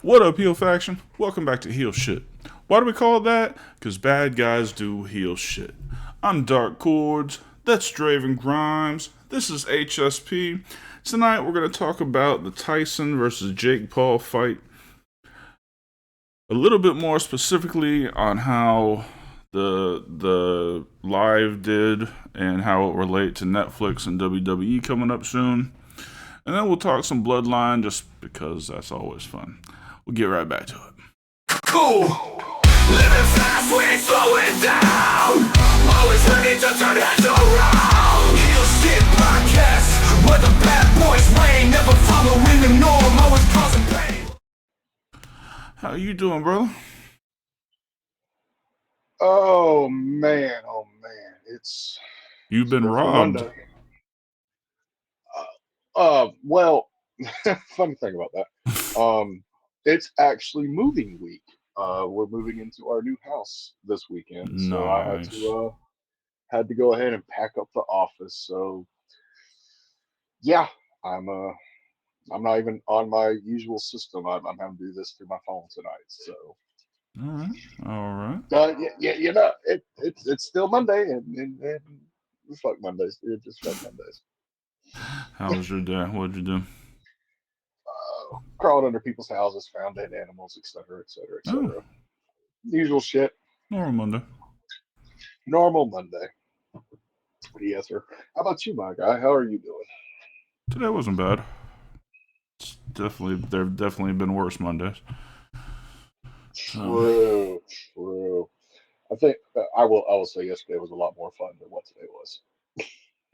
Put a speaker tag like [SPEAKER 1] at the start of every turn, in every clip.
[SPEAKER 1] What up, heel faction? Welcome back to Heel Shit. Why do we call it that? Because bad guys do heel shit. I'm Dark Chords. That's Draven Grimes. This is HSP. Tonight we're going to talk about the Tyson versus Jake Paul fight. A little bit more specifically on how the live did and how it relate to Netflix and WWE coming up soon. And then we'll talk some Bloodline just because that's always fun. We'll get right back to it.
[SPEAKER 2] Cool. Living fast, we ain't slowing down. Always ready to turn heads around. Heel shit podcast, where the bad boys reign. Never following the norm, always causing pain.
[SPEAKER 1] How you doing, brother?
[SPEAKER 3] Oh man, it's
[SPEAKER 1] You've been
[SPEAKER 3] for
[SPEAKER 1] robbed.
[SPEAKER 3] Monday. Well, funny thing about that, it's actually moving week. We're moving into our new house this weekend, so I
[SPEAKER 1] Nice.
[SPEAKER 3] had to go ahead and pack up the office. So yeah, I'm I'm not even on my usual system. I'm having to do this through my phone tonight. So
[SPEAKER 1] All right. All right.
[SPEAKER 3] yeah, it's still Monday, and fuck Mondays. It just fuck Mondays.
[SPEAKER 1] How was your day? What'd you do?
[SPEAKER 3] Crawled under people's houses, found dead animals, etc., etc.,
[SPEAKER 1] Oh,
[SPEAKER 3] etc. Usual shit.
[SPEAKER 1] normal Monday.
[SPEAKER 3] Normal Monday. Yes, sir. How about you, my guy? How are you doing?
[SPEAKER 1] Today wasn't bad. There've definitely been worse Mondays.
[SPEAKER 3] True. I think I will say yesterday was a lot more fun than what today was.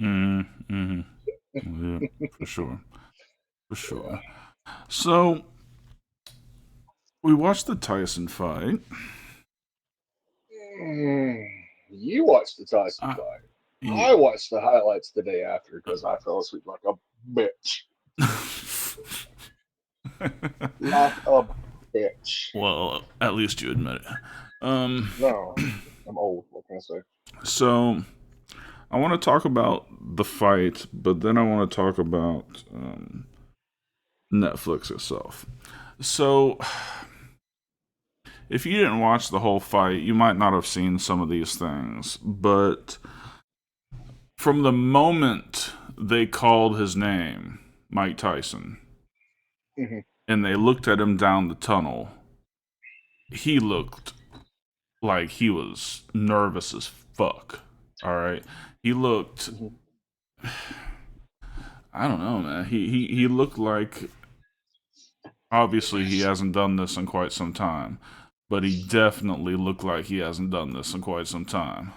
[SPEAKER 1] Mm-hmm. Yeah, for sure. For sure. So we watched the Tyson fight.
[SPEAKER 3] Mm, you watched the Tyson
[SPEAKER 1] I,
[SPEAKER 3] fight.
[SPEAKER 1] yeah.
[SPEAKER 3] I watched the highlights the day after because I fell asleep like a bitch. Like a bitch.
[SPEAKER 1] Well, at least you admit it. Um,
[SPEAKER 3] No, I'm old. What can I say?
[SPEAKER 1] so I want to talk about the fight, but then I want to talk about Netflix itself. So, if you didn't watch the whole fight, you might not have seen some of these things, but from the moment they called his name, Mike Tyson,
[SPEAKER 3] Hmm.
[SPEAKER 1] and they looked at him down the tunnel, he looked like he was nervous as fuck. All right. He looked,
[SPEAKER 3] Hmm.
[SPEAKER 1] I don't know, man. He looked like, obviously he hasn't done this in quite some time, but he definitely looked like he hasn't done this in quite some time.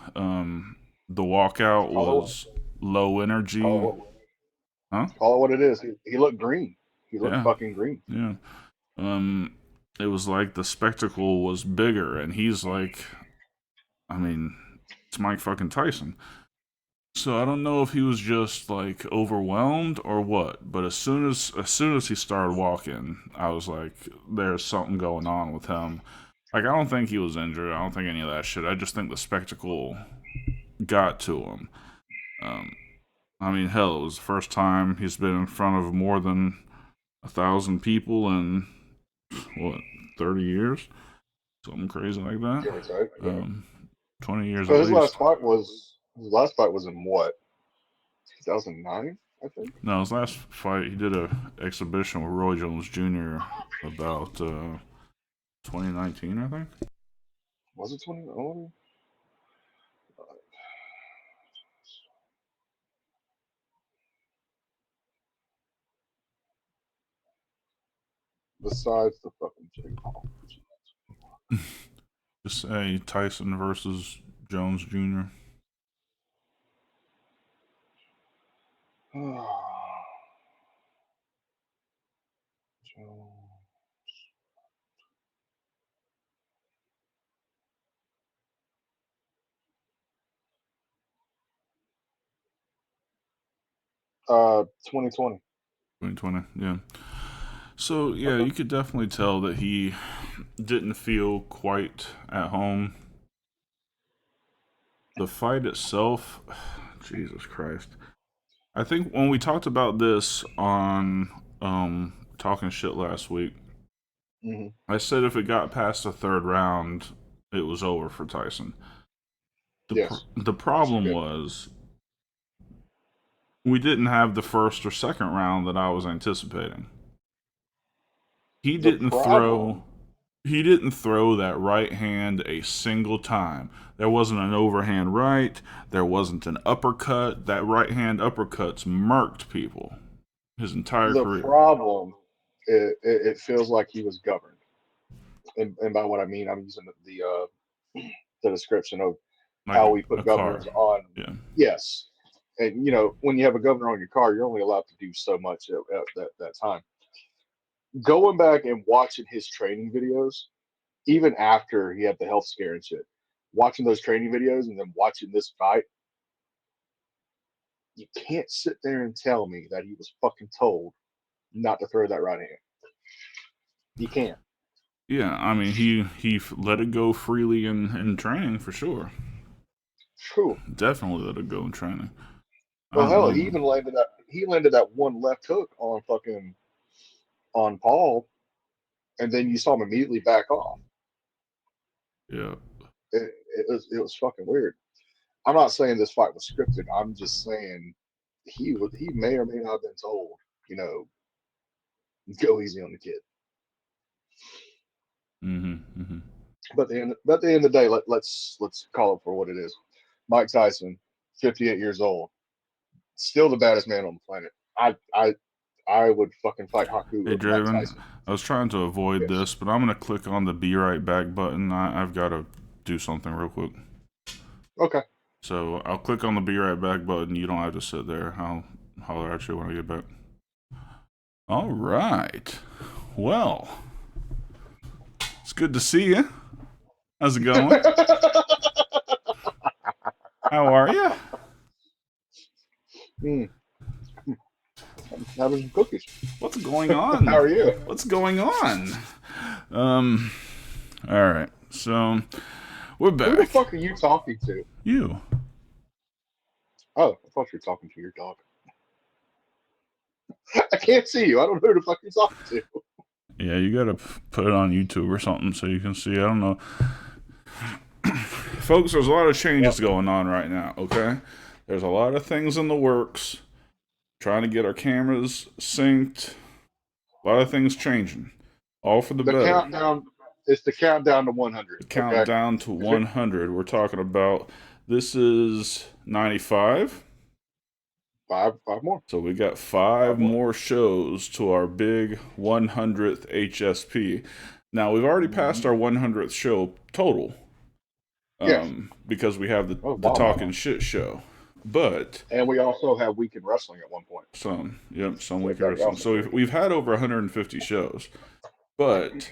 [SPEAKER 1] The walkout
[SPEAKER 3] Call it,
[SPEAKER 1] was low energy.
[SPEAKER 3] call it,
[SPEAKER 1] Huh?
[SPEAKER 3] call it what it is. He looked green. He looked
[SPEAKER 1] Yeah.
[SPEAKER 3] fucking green.
[SPEAKER 1] Yeah. Um, it was like the spectacle was bigger, and he's like, I mean, it's Mike fucking Tyson. So I don't know if he was just like overwhelmed or what, but as soon as he started walking, I was like, there's something going on with him. Like I don't think he was injured. I don't think any of that shit. I just think the spectacle got to him. Um, I mean, hell, it was the first time he's been in front of more than 1,000 people in what 30 years, something crazy like that.
[SPEAKER 3] Give or take. Yeah.
[SPEAKER 1] 20 years
[SPEAKER 3] So
[SPEAKER 1] at least.
[SPEAKER 3] his last fight was in what, 2009, I think.
[SPEAKER 1] No, his last fight, he did a exhibition with Roy Jones Jr. about 2019, I think.
[SPEAKER 3] Was it 20? Oh, besides the fucking Jake Paul.
[SPEAKER 1] Just say Tyson versus Jones Jr.
[SPEAKER 3] Joe. 2020.
[SPEAKER 1] 2020, yeah. So yeah,
[SPEAKER 3] Okay.
[SPEAKER 1] you could definitely tell that he didn't feel quite at home. The fight itself, Jesus Christ. I think when we talked about this on talking shit last week,
[SPEAKER 3] Hmm.
[SPEAKER 1] I said if it got past the third round, it was over for Tyson.
[SPEAKER 3] Yes,
[SPEAKER 1] The
[SPEAKER 3] yes, it
[SPEAKER 1] problem
[SPEAKER 3] did.
[SPEAKER 1] was we didn't have the first or second round that I was anticipating. He
[SPEAKER 3] The
[SPEAKER 1] didn't throw
[SPEAKER 3] problem,
[SPEAKER 1] he didn't throw that right hand a single time. There wasn't an overhand right, there wasn't an uppercut. That right hand uppercuts murked people his entire
[SPEAKER 3] the
[SPEAKER 1] career.
[SPEAKER 3] problem, it feels like he was governed, and by what I mean, I'm using the description of
[SPEAKER 1] Like
[SPEAKER 3] how we
[SPEAKER 1] a
[SPEAKER 3] put
[SPEAKER 1] car.
[SPEAKER 3] governors on.
[SPEAKER 1] Yeah.
[SPEAKER 3] Yes, and when you have a governor on your car, you're only allowed to do so much at that time. Going back and watching his training videos, even after he had the health scare and shit, watching those training videos and then watching this fight, you can't sit there and tell me that he was fucking told not to throw that right hand. You can't.
[SPEAKER 1] Yeah, I mean he let it go freely in training for sure.
[SPEAKER 3] True.
[SPEAKER 1] Definitely let it go in training. I
[SPEAKER 3] Well,
[SPEAKER 1] don't
[SPEAKER 3] hell,
[SPEAKER 1] know.
[SPEAKER 3] he landed that one left hook on fucking on Paul, and then you saw him immediately back off.
[SPEAKER 1] Yeah.
[SPEAKER 3] It was fucking weird. I'm not saying this fight was scripted. I'm just saying he may or may not have been told, you know, go easy on the kid.
[SPEAKER 1] Mm-hmm.
[SPEAKER 3] But at the end of the day, let's call it for what it is. Mike Tyson, 58 years old, still the baddest man on the planet. I would fucking fight Haku
[SPEAKER 1] Hey
[SPEAKER 3] over Mike
[SPEAKER 1] Draven,
[SPEAKER 3] Tyson.
[SPEAKER 1] I was trying to avoid
[SPEAKER 3] Yes.
[SPEAKER 1] this, but I'm gonna click on the be right back button. I've got to do something real quick.
[SPEAKER 3] Okay.
[SPEAKER 1] So I'll click on the be right back button. You don't have to sit there. I'll holler at you when I get back. All right. Well, it's good to see you. How's it going? How are you?
[SPEAKER 3] Mm, having some cookies.
[SPEAKER 1] What's going
[SPEAKER 3] How
[SPEAKER 1] on?
[SPEAKER 3] are you?
[SPEAKER 1] What's going on? Um. All right. So we're
[SPEAKER 3] Who the
[SPEAKER 1] back.
[SPEAKER 3] fuck are you talking to?
[SPEAKER 1] You.
[SPEAKER 3] Oh, I thought you were talking to your dog. I can't see you. I don't know who the fuck you're talking to.
[SPEAKER 1] Yeah, you gotta put it on YouTube or something so you can see. I don't know. Folks, there's a lot of
[SPEAKER 3] Well,
[SPEAKER 1] changes going on right now, okay? There's a lot of things in the works. Trying to get our cameras synced. A lot of things changing. All for the
[SPEAKER 3] the
[SPEAKER 1] better.
[SPEAKER 3] countdown is the countdown to 100.
[SPEAKER 1] The
[SPEAKER 3] Okay.
[SPEAKER 1] countdown to
[SPEAKER 3] If it,
[SPEAKER 1] 100. We're talking about this is 95.
[SPEAKER 3] five more.
[SPEAKER 1] So we got five
[SPEAKER 3] Five more.
[SPEAKER 1] more shows to our big 100th HSP. Now we've already
[SPEAKER 3] Mm-hmm.
[SPEAKER 1] passed our 100th show total,
[SPEAKER 3] Yes.
[SPEAKER 1] because we have
[SPEAKER 3] Oh,
[SPEAKER 1] the
[SPEAKER 3] wow.
[SPEAKER 1] talking shit show. But
[SPEAKER 3] And we also have weekend wrestling at one point.
[SPEAKER 1] some
[SPEAKER 3] So
[SPEAKER 1] week
[SPEAKER 3] that
[SPEAKER 1] or some.
[SPEAKER 3] also
[SPEAKER 1] So
[SPEAKER 3] changed.
[SPEAKER 1] we've had over 150 shows, but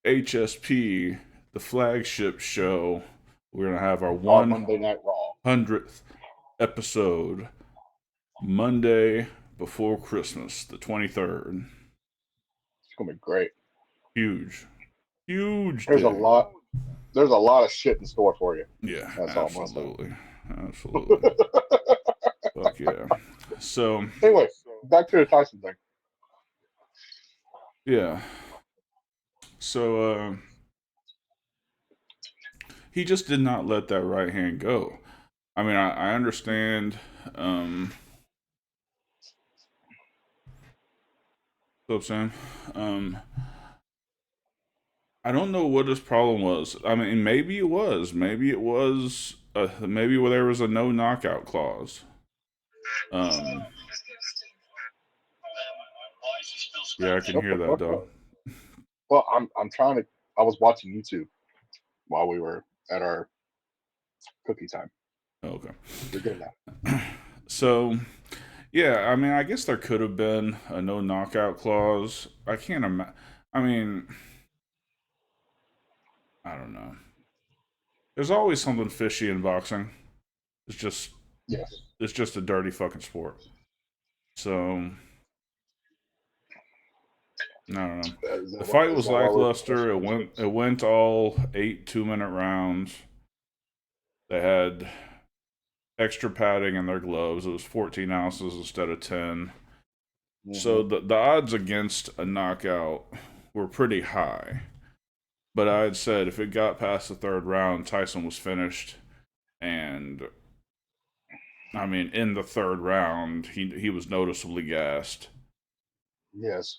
[SPEAKER 1] HSP, the flagship show, we're gonna have our
[SPEAKER 3] On Monday Night Raw.
[SPEAKER 1] 100th episode Monday before Christmas, the 23rd.
[SPEAKER 3] It's gonna be great.
[SPEAKER 1] Huge, huge
[SPEAKER 3] There's a
[SPEAKER 1] day.
[SPEAKER 3] lot. There's a lot of shit in store for you.
[SPEAKER 1] Yeah,
[SPEAKER 3] That's all I'm gonna say.
[SPEAKER 1] absolutely. Fuck yeah. So
[SPEAKER 3] Anyway, back to the Tyson thing.
[SPEAKER 1] yeah, so he just did not let that right hand go. I mean, I understand. What's up, Sam? Um, I don't know what his problem was. I mean, maybe it was. Maybe it was. Maybe there was a no knockout clause. Um, yeah, I can
[SPEAKER 3] Shut
[SPEAKER 1] hear
[SPEAKER 3] the
[SPEAKER 1] that,
[SPEAKER 3] fuck
[SPEAKER 1] dog.
[SPEAKER 3] up. Well, I'm trying to. I was watching YouTube while we were at our cookie time.
[SPEAKER 1] Okay.
[SPEAKER 3] You're good now.
[SPEAKER 1] So, yeah, I mean, I guess there could have been a no knockout clause. I can't imagine. I mean, I don't know. There's always something fishy in boxing. It's just,
[SPEAKER 3] Yes.
[SPEAKER 1] it's just a dirty fucking sport. So, I don't know. The fight
[SPEAKER 3] Is
[SPEAKER 1] was
[SPEAKER 3] that why we're
[SPEAKER 1] lackluster.
[SPEAKER 3] professional
[SPEAKER 1] It
[SPEAKER 3] wrestlers?
[SPEAKER 1] went all 8 2-minute rounds. They had extra padding in their gloves. It was 14 ounces instead of 10. So
[SPEAKER 3] Mm-hmm.
[SPEAKER 1] the odds against a knockout were pretty high. But I had said if it got past the third round, Tyson was finished. And I mean, in the third round, he was noticeably gassed.
[SPEAKER 3] Yes.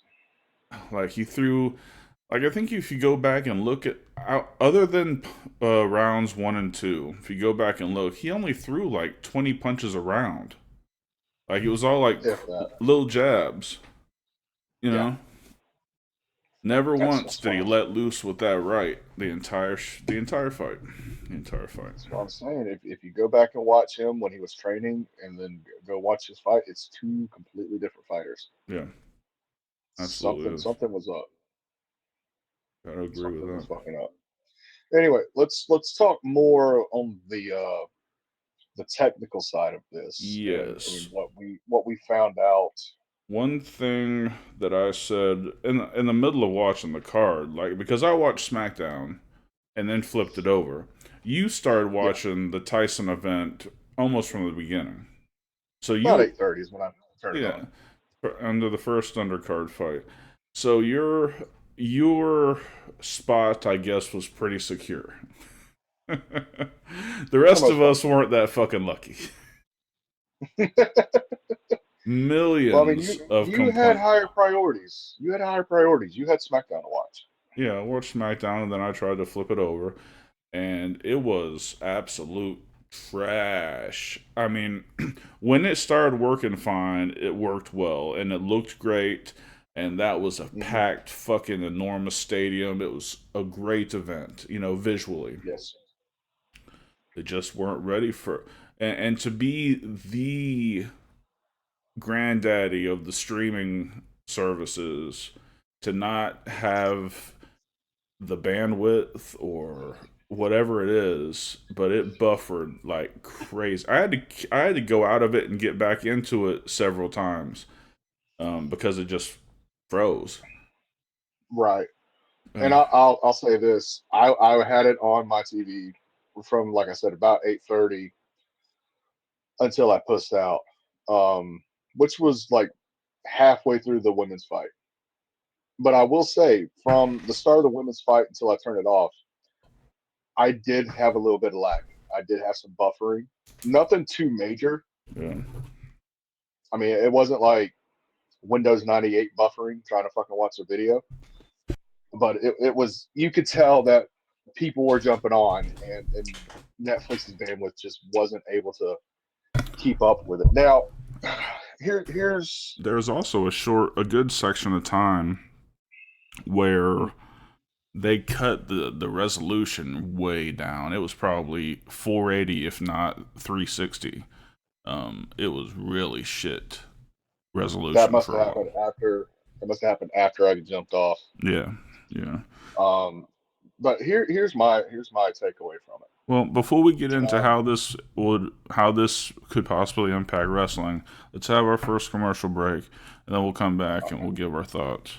[SPEAKER 1] Like he threw, like I think if you go back and look at other than rounds 1 and 2, if you go back and look, he only threw like 20 punches a round. Like it was all like
[SPEAKER 3] If that.
[SPEAKER 1] little jabs. You
[SPEAKER 3] Yeah.
[SPEAKER 1] know, never once
[SPEAKER 3] That's
[SPEAKER 1] did he
[SPEAKER 3] fine.
[SPEAKER 1] let loose with that right the entire fight. The entire fight.
[SPEAKER 3] That's what I'm saying. If you go back and watch him when he was training and then go watch his fight, it's two completely different fighters.
[SPEAKER 1] Yeah, absolutely
[SPEAKER 3] Something
[SPEAKER 1] is.
[SPEAKER 3] something was up.
[SPEAKER 1] Gotta agree with
[SPEAKER 3] Something was
[SPEAKER 1] that.
[SPEAKER 3] fucking up. Anyway, let's talk more on the technical side of this and
[SPEAKER 1] Yes.
[SPEAKER 3] what we found out.
[SPEAKER 1] One thing that I said in the middle of watching the card, like because I watched SmackDown and then flipped it over. You started
[SPEAKER 3] Yeah,
[SPEAKER 1] watching the Tyson event almost from the beginning. So
[SPEAKER 3] about
[SPEAKER 1] you
[SPEAKER 3] 8:30 is when I turned it on.
[SPEAKER 1] yeah, under the first undercard fight. So your spot, I guess, was pretty secure. The
[SPEAKER 3] For the
[SPEAKER 1] rest
[SPEAKER 3] most
[SPEAKER 1] of
[SPEAKER 3] part.
[SPEAKER 1] us weren't that fucking lucky.
[SPEAKER 3] Well, I mean,
[SPEAKER 1] Millions of
[SPEAKER 3] you had
[SPEAKER 1] complaints.
[SPEAKER 3] higher priorities. You had higher priorities. You had SmackDown to watch.
[SPEAKER 1] Yeah, I watched SmackDown and then I tried to flip it over, and it was absolute trash. I mean, when it started working fine, it worked well and it looked great. And that was a
[SPEAKER 3] Hmm.
[SPEAKER 1] packed, fucking enormous stadium. It was a great event, visually.
[SPEAKER 3] Yes.
[SPEAKER 1] They just weren't ready for. And to be the granddaddy of the streaming services, to not have the bandwidth or whatever it is, but it buffered like crazy. I had to go out of it and get back into it several times because it just froze.
[SPEAKER 3] Right. And
[SPEAKER 1] Uh,
[SPEAKER 3] I'll say this. I had it on my TV from, like I said, about 8:30 until I pussed out, which was like halfway through the women's fight. But I will say, from the start of the women's fight until I turned it off, I did have a little bit of lagging. I did have some buffering. Nothing too major.
[SPEAKER 1] yeah,
[SPEAKER 3] I mean, it wasn't like Windows 98 buffering trying to fucking watch a video, but it was, you could tell that people were jumping on, and Netflix's bandwidth just wasn't able to keep up with it. Now, here's
[SPEAKER 1] there's also a good section of time where they cut the resolution way down. It was probably 480, if not 360. It was really shit
[SPEAKER 3] that
[SPEAKER 1] resolution
[SPEAKER 3] must
[SPEAKER 1] for
[SPEAKER 3] have
[SPEAKER 1] a lot.
[SPEAKER 3] happened after that must have happened after I jumped off.
[SPEAKER 1] Yeah, yeah.
[SPEAKER 3] Um, but here's my takeaway from
[SPEAKER 1] Well, before we get
[SPEAKER 3] it.
[SPEAKER 1] into how this could possibly impact wrestling, let's have our first commercial break, and then we'll come back and we'll give our thoughts.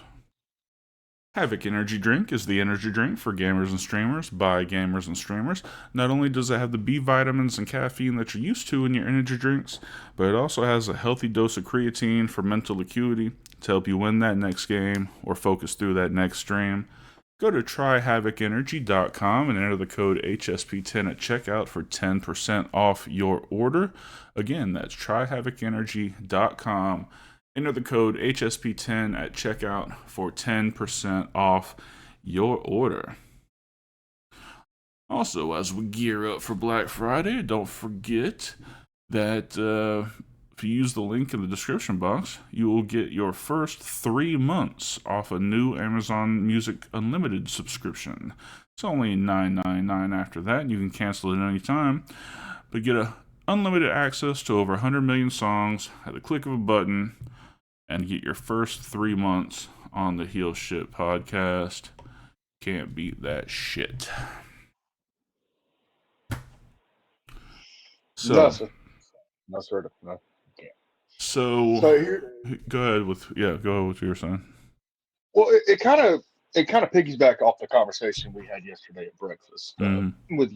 [SPEAKER 1] Havoc Energy Drink is the energy drink for gamers and streamers by gamers and streamers. Not only does it have the B vitamins and caffeine that you're used to in your energy drinks, but it also has a healthy dose of creatine for mental acuity to help you win that next game or focus through that next stream. Go to tryhavocenergy.com and enter the code HSP10 at checkout for 10% off your order. Again, that's tryhavocenergy.com. Enter the code HSP10 at checkout for 10% off your order. Also, as we gear up for Black Friday, don't forget that if you use the link in the description box, you will get your first 3 months off a new Amazon Music Unlimited subscription. It's only $9.99 after that, and you can cancel it at any time. But get unlimited access to over 100 million songs at the click of a button, and get your first 3 months on the Heel Shit podcast. Can't beat that shit.
[SPEAKER 3] No,
[SPEAKER 1] So,
[SPEAKER 3] sir. No, sir. No.
[SPEAKER 1] so
[SPEAKER 3] So here,
[SPEAKER 1] go ahead with what you were saying.
[SPEAKER 3] well, it kind of piggyback off the conversation we had yesterday at breakfast
[SPEAKER 1] Mm-hmm.
[SPEAKER 3] with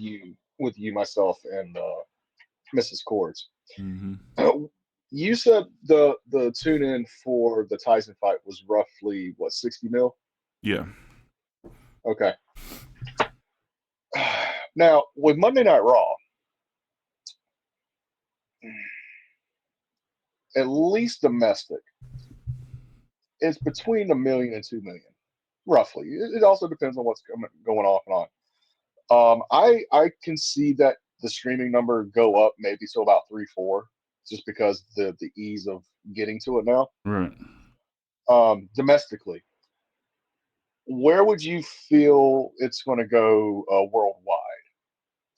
[SPEAKER 3] you, myself, and Mrs. Cords.
[SPEAKER 1] Mm-hmm.
[SPEAKER 3] You said the tune in for the Tyson fight was roughly what, 60 mil?
[SPEAKER 1] Yeah.
[SPEAKER 3] Okay. Now with Monday Night Raw, at least domestic, it's between 1 million and 2 million, roughly. It also depends on what's going off and on. I can see that the streaming number go up maybe to about 3, 4, just because the ease of getting to it now.
[SPEAKER 1] Right.
[SPEAKER 3] Domestically, where would you feel it's going to go worldwide?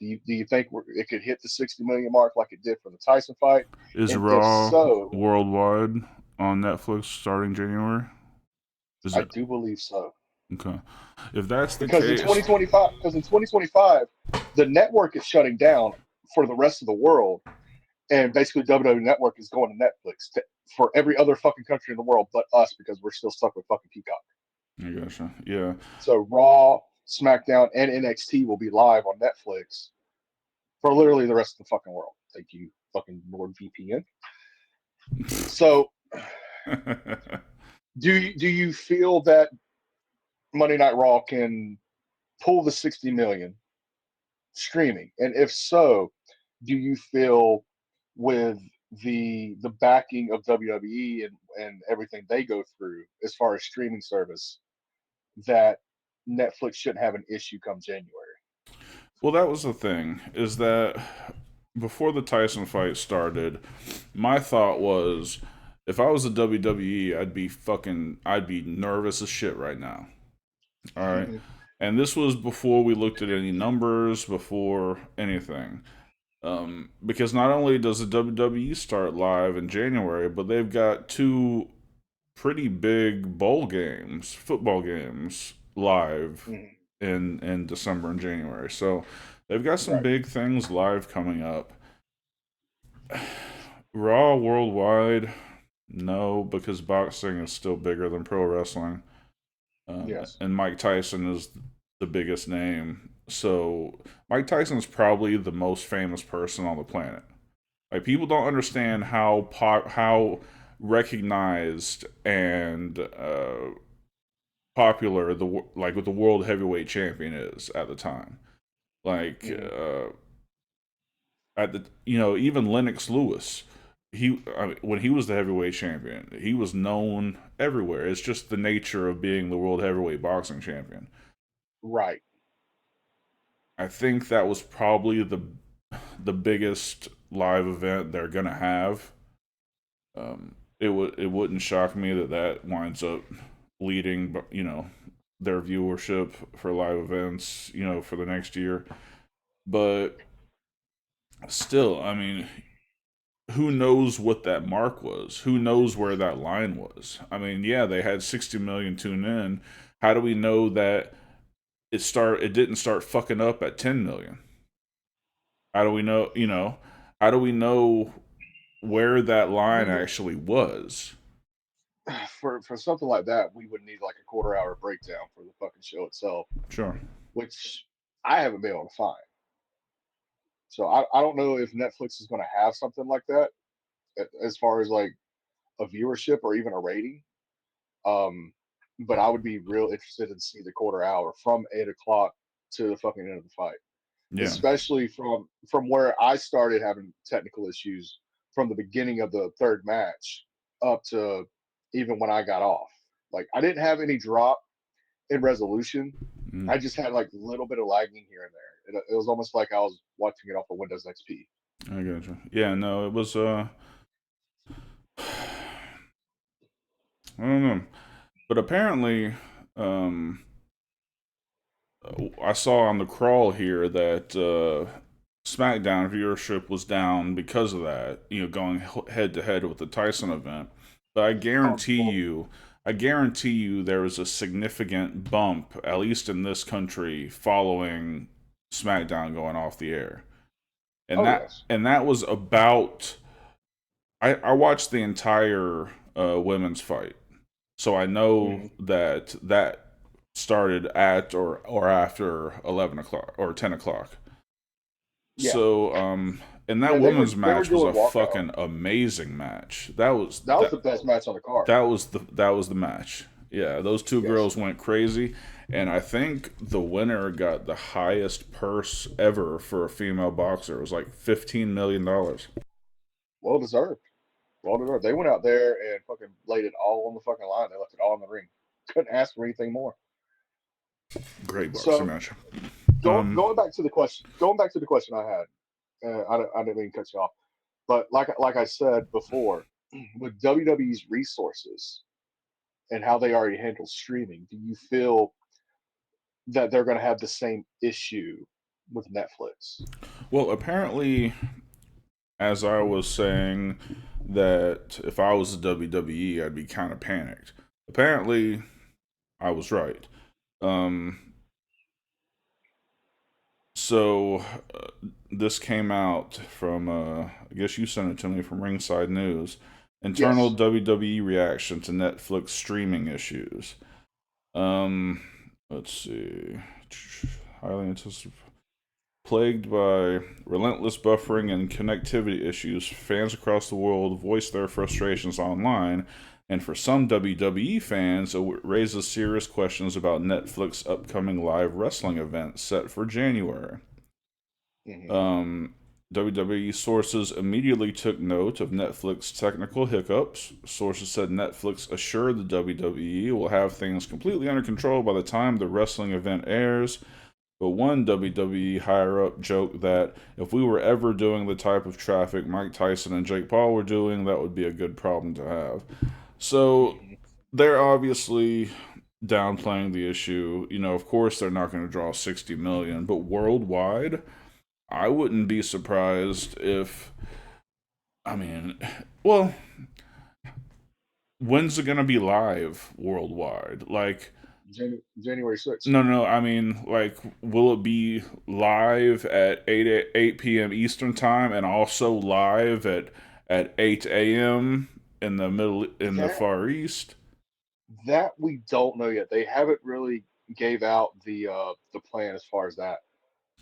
[SPEAKER 3] Do you think it could hit the 60 million mark like it did for the Tyson fight?
[SPEAKER 1] Is
[SPEAKER 3] And if
[SPEAKER 1] Raw
[SPEAKER 3] so,
[SPEAKER 1] worldwide on Netflix starting January? Is
[SPEAKER 3] I
[SPEAKER 1] it
[SPEAKER 3] do believe so.
[SPEAKER 1] okay? If that's the
[SPEAKER 3] Because in
[SPEAKER 1] case,
[SPEAKER 3] 2025, the network is shutting down for the rest of the world, and basically WWE Network is going to Netflix for every other fucking country in the world but us because we're still stuck with fucking Peacock.
[SPEAKER 1] I gotcha. Yeah.
[SPEAKER 3] So Raw, SmackDown, and NXT will be live on Netflix for literally the rest of the fucking world. Thank you, fucking Lord VPN. So, do you feel that Monday Night Raw can pull the 60 million streaming? And if so, do you feel with the backing of WWE and everything they go through as far as streaming service that Netflix shouldn't have an issue come January?
[SPEAKER 1] Well, that was the thing, is that before the Tyson fight started, my thought was if I was a WWE, I'd be nervous as shit right now. All right. And this was before we looked at any numbers, before anything. Because not only does the WWE start live in January, but they've got two pretty big bowl games, football games, live
[SPEAKER 3] Mhm.
[SPEAKER 1] in December and January. So they've got some
[SPEAKER 3] Right.
[SPEAKER 1] big things live coming up. Raw worldwide, no, because boxing is still bigger than pro wrestling.
[SPEAKER 3] Yes.
[SPEAKER 1] And Mike Tyson is the biggest name. So Mike Tyson's probably the most famous person on the planet. Like people don't understand how recognized and popular the world heavyweight champion is at the time. Like
[SPEAKER 3] Mhm.
[SPEAKER 1] at the even Lennox Lewis, when he was the heavyweight champion, he was known everywhere. It's just the nature of being the world heavyweight boxing champion.
[SPEAKER 3] Right.
[SPEAKER 1] I think that was probably the biggest live event they're gonna have. It wouldn't shock me that winds up leading, their viewership for live events, for the next year. But still, I mean, who knows what that mark was? Who knows where that line was? I mean, yeah, they had 60 million tune in. How do we know that it didn't start fucking up at 10 million? How do we know, how do we know where that line actually was?
[SPEAKER 3] For something like that, we would need like a quarter-hour breakdown for the fucking show itself,
[SPEAKER 1] Sure.
[SPEAKER 3] which I haven't been able to find. So I don't know if Netflix is going to have something like that as far as like a viewership or even a rating. Um, but I would be real interested in see the quarter hour from 8 o'clock to the fucking end of the fight,
[SPEAKER 1] Yeah.
[SPEAKER 3] especially from where I started having technical issues from the beginning of the third match up to even when I got off. Like I didn't have any drop in resolution.
[SPEAKER 1] Mm,
[SPEAKER 3] I just had like a little bit of lagging here and there. It was almost like I was watching it off of Windows XP.
[SPEAKER 1] I gotcha. Yeah, no, it was I don't know. But apparently, um I saw on the crawl here that SmackDown viewership was down because of that, going head to head with the Tyson event. But
[SPEAKER 3] Oh, well,
[SPEAKER 1] I guarantee you there was a significant bump, at least in this country, following SmackDown going off the air. And
[SPEAKER 3] oh
[SPEAKER 1] that
[SPEAKER 3] yes.
[SPEAKER 1] and that was about I watched the entire women's fight. So I know
[SPEAKER 3] Hmm.
[SPEAKER 1] that started at or after 11 o'clock or 10 o'clock.
[SPEAKER 3] Yeah.
[SPEAKER 1] So and that
[SPEAKER 3] Yeah, they were
[SPEAKER 1] women's
[SPEAKER 3] they were
[SPEAKER 1] match was
[SPEAKER 3] doing
[SPEAKER 1] a
[SPEAKER 3] walkout.
[SPEAKER 1] fucking amazing match.
[SPEAKER 3] That was the best match on the card.
[SPEAKER 1] That was the match. Yeah, those two
[SPEAKER 3] Yes.
[SPEAKER 1] girls went crazy, and I think the winner got the highest purse ever for a female boxer. It was like $15 million.
[SPEAKER 3] Well deserved. Well deserved. They went out there and fucking laid it all on the fucking line. They left it all in the ring. Couldn't ask for anything more.
[SPEAKER 1] Great boxing
[SPEAKER 3] So
[SPEAKER 1] match.
[SPEAKER 3] going back to the question, I had, I didn't mean to cut you off, but like I said before, with WWE's resources and how they already handle streaming, do you feel that they're going to have the same issue with Netflix?
[SPEAKER 1] Well, apparently, as I was saying, that if I was the WWE, I'd be kind of panicked. Apparently, I was right. Um, so this came out from, I guess you sent it to me from Ringside News. Internal
[SPEAKER 3] Yes.
[SPEAKER 1] WWE reaction to Netflix streaming issues. Um, let's see. Highly anticipated. Plagued by relentless buffering and connectivity issues, fans across the world voice their frustrations online, and for some WWE fans, it raises serious questions about Netflix's upcoming live wrestling event set for January.
[SPEAKER 3] Hmm.
[SPEAKER 1] Um, WWE sources immediately took note of Netflix technical hiccups. Sources said Netflix assured the WWE will have things completely under control by the time the wrestling event airs. But one WWE higher up joked that if we were ever doing the type of traffic Mike Tyson and Jake Paul were doing, that would be a good problem to have. So
[SPEAKER 3] Hmm.
[SPEAKER 1] they're obviously downplaying the issue. You know, of course they're not going to draw 60 million, but worldwide, I wouldn't be surprised if, I mean, well, when's it going to be live worldwide? Like,
[SPEAKER 3] January 6th.
[SPEAKER 1] no, I mean, like, will it be live at 8 p.m. Eastern time and also live at 8 a.m. in the
[SPEAKER 3] That
[SPEAKER 1] Far East?
[SPEAKER 3] that we don't know yet. They haven't really gave out the plan as far as that.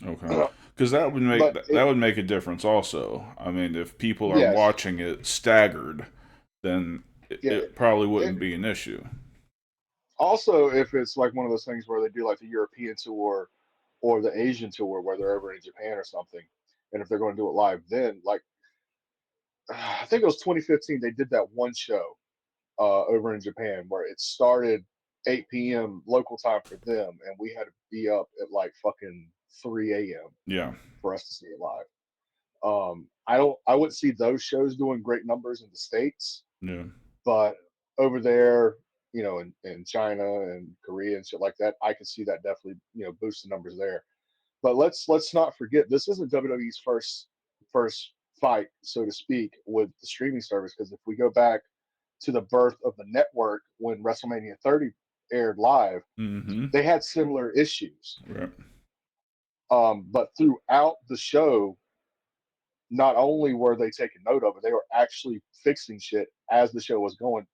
[SPEAKER 1] Okay, because that would make
[SPEAKER 3] But
[SPEAKER 1] that would make a difference. Also, I mean, if people are
[SPEAKER 3] yes,
[SPEAKER 1] watching it staggered, then
[SPEAKER 3] yeah.
[SPEAKER 1] it probably
[SPEAKER 3] It,
[SPEAKER 1] wouldn't be an issue.
[SPEAKER 3] Also, if it's like one of those things where they do like the European tour or the Asian tour where they're over in Japan or something, and if they're going to do it live, then like I think it was 2015, they did that one show over in Japan where it started 8 p.m. local time for them, and we had to be up at like fucking 3 a.m.
[SPEAKER 1] Yeah,
[SPEAKER 3] for us to see it live. I wouldn't see those shows doing great numbers in the states,
[SPEAKER 1] yeah.
[SPEAKER 3] but over there, in China and Korea and shit like that, I could see that definitely, boost the numbers there. But let's not forget this isn't WWE's first fight, so to speak, with the streaming service. Because if we go back to the birth of the network when WrestleMania 30 aired live,
[SPEAKER 1] Mm-hmm.
[SPEAKER 3] they had similar issues.
[SPEAKER 1] Right.
[SPEAKER 3] But throughout the show, not only were they taking note of it, they were actually fixing shit as the show was going.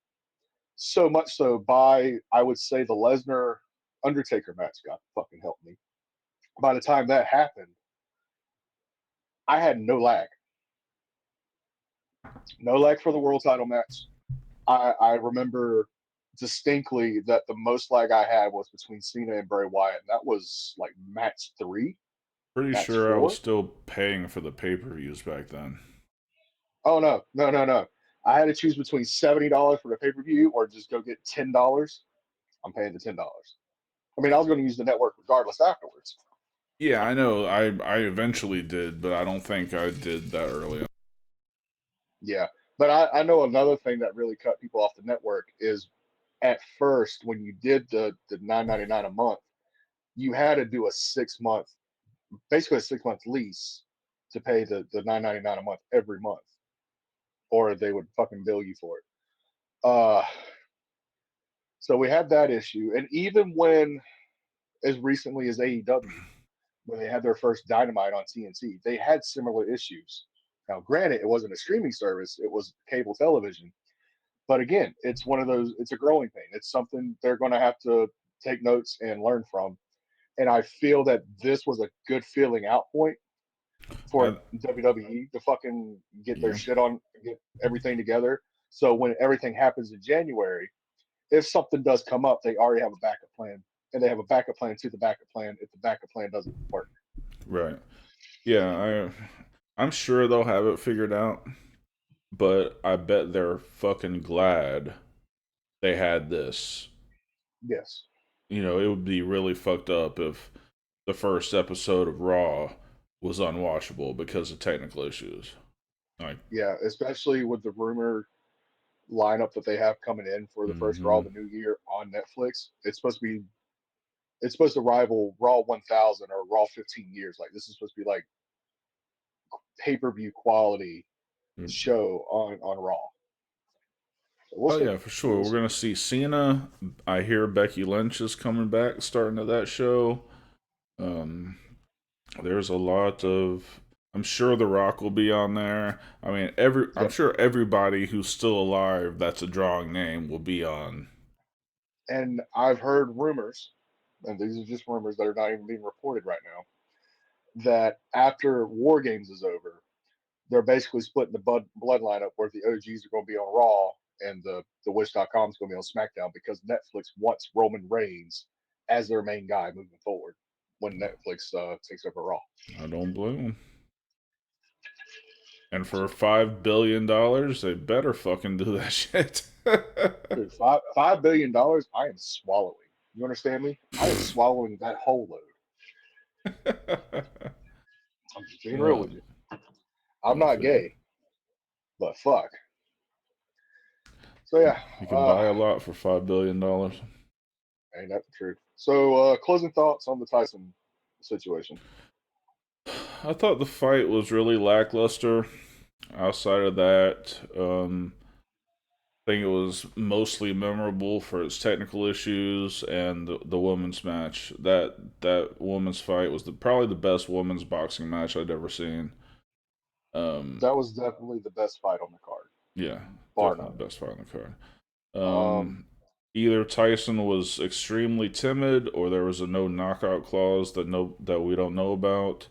[SPEAKER 3] So much so by I would say the Lesnar Undertaker match, God fucking help me. By the time that happened, I had no lag for the world title match. I remember distinctly that the most lag I had was between Cena and Bray Wyatt, and that was like match three,
[SPEAKER 1] Pretty
[SPEAKER 3] match
[SPEAKER 1] sure I was
[SPEAKER 3] four.
[SPEAKER 1] still paying for the pay-per-views back then.
[SPEAKER 3] Oh no! I had to choose between $70 for the pay per view or just go get $10. I'm paying the $10. I mean, I was going to use the network regardless afterwards.
[SPEAKER 1] Yeah, I know. I eventually did, but I don't think I did that early on.
[SPEAKER 3] Yeah, but I know another thing that really cut people off the network is at first when you did the 9.99 a month, you had to do a 6 month, basically a 6 month lease to pay the 9.99 a month every month, or they would fucking bill you for it. Uh, so we had that issue, and even when as recently as AEW, when they had their first Dynamite on TNT, they had similar issues. Now, granted, it wasn't a streaming service; it was cable television. But again, it's one of those. It's a growing pain. It's something they're going to have to take notes and learn from. And I feel that this was a good feeling out point for
[SPEAKER 1] I,
[SPEAKER 3] WWE to fucking get their
[SPEAKER 1] yeah,
[SPEAKER 3] shit on, get everything together. So when everything happens in January, if something does come up, they already have a backup plan, and they have a backup plan to the backup plan if the backup plan doesn't work.
[SPEAKER 1] Right. Yeah, I'm sure they'll have it figured out, but I bet they're fucking glad they had this.
[SPEAKER 3] Yes.
[SPEAKER 1] It would be really fucked up if the first episode of Raw was unwatchable because of technical issues. Like,
[SPEAKER 3] Yeah, especially with the rumor lineup that they have coming in for the first Raw
[SPEAKER 1] mm-hmm.
[SPEAKER 3] of the new year on Netflix. It's supposed to rival Raw 1000 or Raw 15 years. Like this is supposed to be like pay-per-view quality show on Raw. So we'll
[SPEAKER 1] Oh
[SPEAKER 3] see.
[SPEAKER 1] yeah, for sure.
[SPEAKER 3] We'll
[SPEAKER 1] We're
[SPEAKER 3] see.
[SPEAKER 1] gonna see Cena. I hear Becky Lynch is coming back, starting to that show. Um, there's a lot of. I'm sure The Rock will be on there. I mean, I'm
[SPEAKER 3] Yep.
[SPEAKER 1] sure everybody who's still alive that's a drawing name will be on.
[SPEAKER 3] And I've heard rumors, and these are just rumors that are not even being reported right now, that after War Games is over, they're basically splitting the bloodline up where the OGs are going to be on Raw and the Wish.com is going to be on SmackDown because Netflix wants Roman Reigns as their main guy moving forward when Netflix takes over Raw.
[SPEAKER 1] I don't blame them. And for
[SPEAKER 3] So,
[SPEAKER 1] $5 billion, they better fucking do that shit.
[SPEAKER 3] dude, $5 billion, I am swallowing. You understand me? I am swallowing that whole load. I'm just being real
[SPEAKER 1] Oh,
[SPEAKER 3] with you. I'm
[SPEAKER 1] I
[SPEAKER 3] not
[SPEAKER 1] feel you.
[SPEAKER 3] gay, but fuck. So yeah,
[SPEAKER 1] You can buy a lot for $5 billion.
[SPEAKER 3] ain't that the truth? So closing thoughts on the Tyson situation.
[SPEAKER 1] I thought the fight was really lackluster. Outside of that, I think it was mostly memorable for its technical issues and the women's match. That women's fight was probably the best women's boxing match I'd ever seen. Um,
[SPEAKER 3] That was definitely the best fight on the card,
[SPEAKER 1] yeah,
[SPEAKER 3] bar
[SPEAKER 1] definitely
[SPEAKER 3] none.
[SPEAKER 1] the best fight on the card.
[SPEAKER 3] Um,
[SPEAKER 1] Either Tyson was extremely timid, or there was a no knockout clause that we don't know about.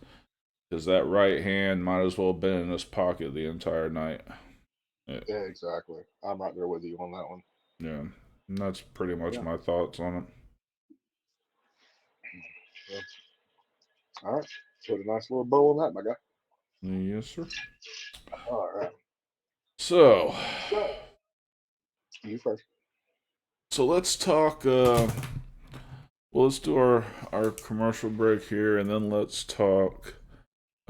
[SPEAKER 1] Because that right hand might as well have been in his pocket the entire night.
[SPEAKER 3] yeah, exactly. I'm right there with you on that one.
[SPEAKER 1] Yeah, and that's pretty much
[SPEAKER 3] Yeah.
[SPEAKER 1] my thoughts on it.
[SPEAKER 3] Yeah. All right. Put a nice little bow on that, my guy.
[SPEAKER 1] Yes, sir.
[SPEAKER 3] All right.
[SPEAKER 1] So,
[SPEAKER 3] So, you first.
[SPEAKER 1] so let's talk. Well, let's do our commercial break here, and then let's talk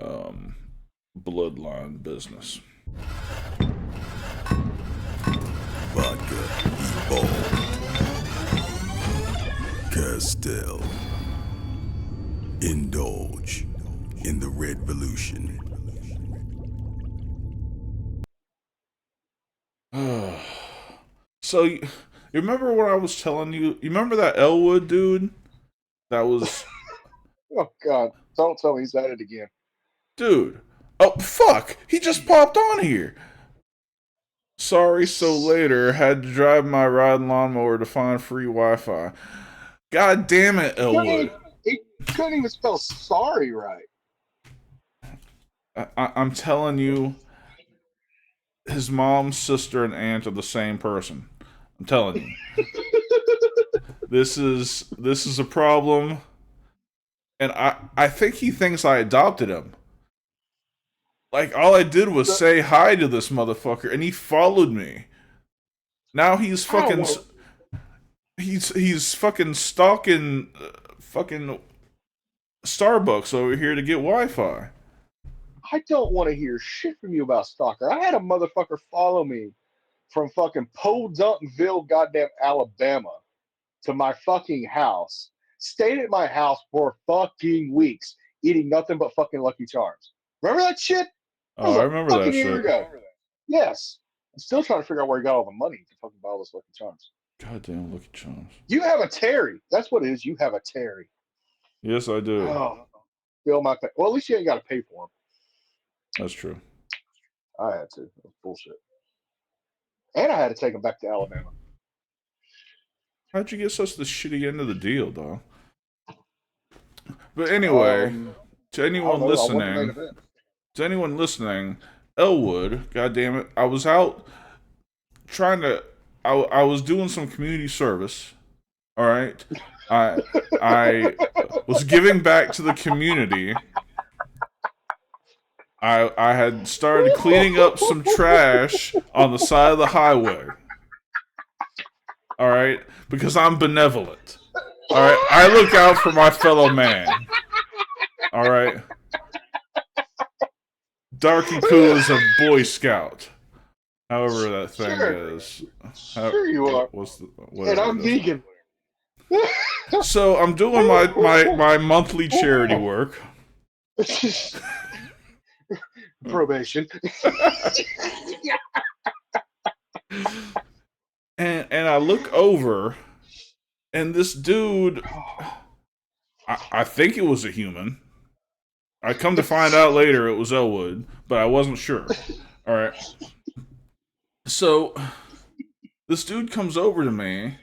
[SPEAKER 1] um, bloodline business.
[SPEAKER 2] Vodka, Castell. Indulge in the revolution.
[SPEAKER 1] So, you remember what I was telling you? You remember that Elwood dude? That was.
[SPEAKER 3] Oh God! Don't tell me he's at it again.
[SPEAKER 1] Dude. Oh, fuck! He just popped on here! Sorry, so later, had to drive my riding lawnmower to find free Wi Fi. God damn it, Elwood.
[SPEAKER 3] He couldn't even spell sorry right.
[SPEAKER 1] I'm telling you, his mom, sister, and aunt are the same person. I'm telling you. This is a problem, and I think he thinks I adopted him. Like, all I did was say hi to this motherfucker, and he followed me. Now he's
[SPEAKER 3] I don't
[SPEAKER 1] fucking
[SPEAKER 3] want.
[SPEAKER 1] he's fucking stalking fucking Starbucks over here to get Wi-Fi.
[SPEAKER 3] I don't want to hear shit from you about stalker. I had a motherfucker follow me from fucking Podunkville, goddamn Alabama, to my fucking house. Stayed at my house for fucking weeks, eating nothing but fucking Lucky Charms. Remember that shit? That
[SPEAKER 1] Oh,
[SPEAKER 3] was
[SPEAKER 1] I
[SPEAKER 3] a
[SPEAKER 1] remember that
[SPEAKER 3] fucking year
[SPEAKER 1] shit.
[SPEAKER 3] ago. Yes. I'm still trying to figure out where he got all the money to fucking buy all those Lucky Charms.
[SPEAKER 1] Goddamn Lucky Charms.
[SPEAKER 3] You have a Terry. That's what it is. You have a Terry.
[SPEAKER 1] Yes, I do.
[SPEAKER 3] Oh, fill my pay. Well, at least you ain't got to pay for them.
[SPEAKER 1] That's true.
[SPEAKER 3] I had to. It was bullshit. And I had to take them back to Alabama.
[SPEAKER 1] How'd you get such the shitty end of the deal, dog? But anyway, to
[SPEAKER 3] I don't
[SPEAKER 1] anyone
[SPEAKER 3] know. I won the main
[SPEAKER 1] listening,
[SPEAKER 3] event.
[SPEAKER 1] Elwood, goddamn it, I was out trying to I was doing some community service. All right, I was giving back to the community. I had started cleaning up some trash on the side of the highway. All right, because I'm benevolent. All right, I look out for my fellow man. All right, Darky Poo is a Boy Scout. However that thing
[SPEAKER 3] Sure,
[SPEAKER 1] is.
[SPEAKER 3] sure you are.
[SPEAKER 1] What's the,
[SPEAKER 3] And
[SPEAKER 1] whatever
[SPEAKER 3] I'm
[SPEAKER 1] it is.
[SPEAKER 3] vegan.
[SPEAKER 1] So I'm doing my monthly charity work.
[SPEAKER 3] Probation.
[SPEAKER 1] And I look over, and this dude, I think it was a human. I come to find out later it was Elwood, but I wasn't sure. All right. So this dude comes over to me.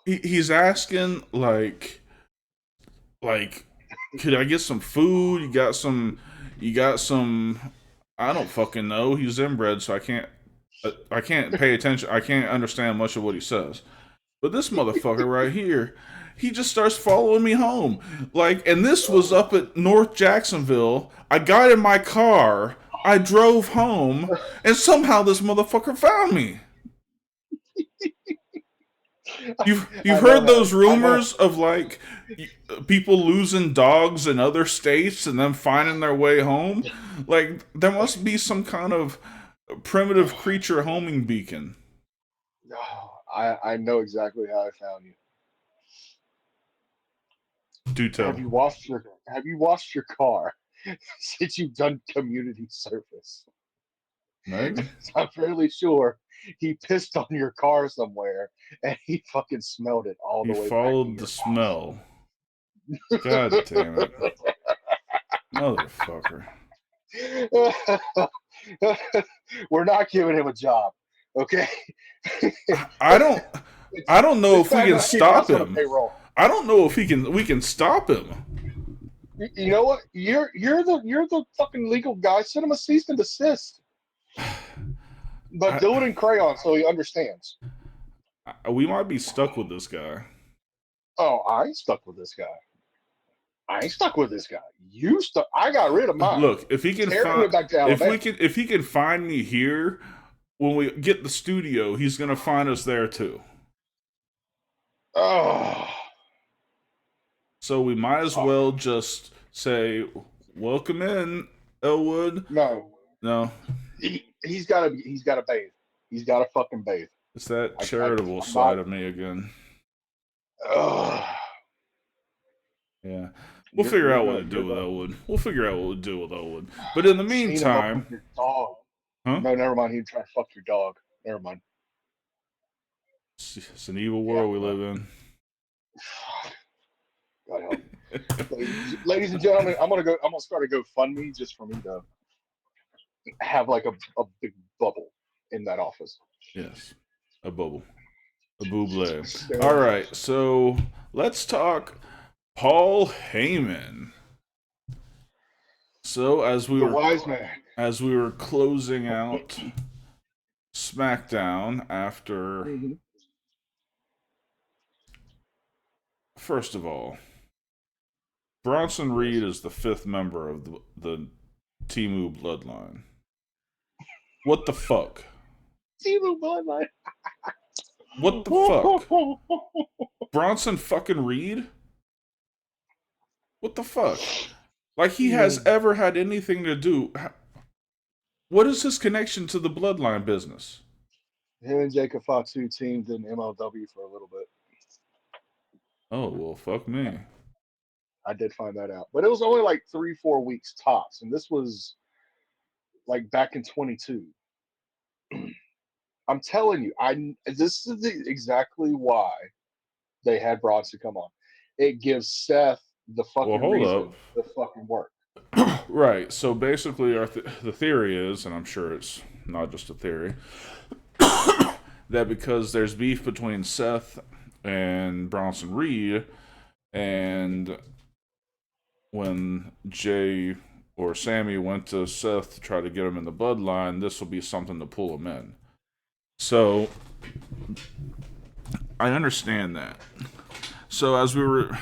[SPEAKER 1] He's asking like, could I get some food? You got some. I don't fucking know. He's inbred, so I can't pay attention. I can't understand much of what he says. But this motherfucker right here, he just starts following me home. Like, and this was up at North Jacksonville. I got in my car, I drove home, and somehow this motherfucker found me. You've heard those rumors of like people losing dogs in other states and then finding their way home? Like, there must be some kind of primitive creature homing beacon.
[SPEAKER 3] No, I know exactly how I found you.
[SPEAKER 1] Do tell.
[SPEAKER 3] Have you washed your car since you've done community service?
[SPEAKER 1] Maybe.
[SPEAKER 3] I'm fairly sure he pissed on your car somewhere and he fucking smelled it all
[SPEAKER 1] He
[SPEAKER 3] the way back to
[SPEAKER 1] followed
[SPEAKER 3] your
[SPEAKER 1] the smell. God damn it. Motherfucker.
[SPEAKER 3] We're not giving him a job, okay?
[SPEAKER 1] I don't know if we can stop him.
[SPEAKER 3] Payroll.
[SPEAKER 1] I don't know if we can stop him.
[SPEAKER 3] You know what? You're the fucking legal guy. Send him a cease and desist. But do it in crayon so he understands.
[SPEAKER 1] We might be stuck with this guy.
[SPEAKER 3] Oh, I ain't stuck with this guy. You stuck. I got rid of mine.
[SPEAKER 1] Look, if he can if he can find me here when we get the studio, he's gonna find us there too.
[SPEAKER 3] Oh.
[SPEAKER 1] So we might as well just say, "Welcome in, Elwood."
[SPEAKER 3] No. He's got to bathe. He's got to fucking bathe.
[SPEAKER 1] It's that charitable side of me again. Yeah. We'll figure out what to do with Elwood. But in the meantime...
[SPEAKER 3] Your dog.
[SPEAKER 1] Huh?
[SPEAKER 3] No, never mind. He'd try to fuck your dog. Never mind.
[SPEAKER 1] It's an evil world we live in.
[SPEAKER 3] God help. Ladies and gentlemen, I'm gonna start a GoFundMe just for me to have like a big bubble in that office.
[SPEAKER 1] Yes. A bubble. A buble. All right, so let's talk Paul Heyman. So as we were closing out SmackDown after first of all, Bronson Reed is the 5th member of the Temu Bloodline. What the fuck?
[SPEAKER 3] Temu Bloodline.
[SPEAKER 1] What the fuck? Bronson fucking Reed? What the fuck? Like he has ever had anything to do. What is his connection to the Bloodline business?
[SPEAKER 3] Him and Jacob Fatu teamed in MLW for a little bit.
[SPEAKER 1] Oh, well, fuck me.
[SPEAKER 3] I did find that out. But it was only like 3-4 weeks tops. And this was like back in 22. I'm telling you, this is exactly why they had Bronson come on. It gives Seth the fucking reason to fucking work.
[SPEAKER 1] Right. So basically, the theory is, and I'm sure it's not just a theory, that because there's beef between Seth and Bronson Reed, and when Jay or Sammy went to Seth to try to get him in the Bloodline, this will be something to pull him in. So I understand that. So as we were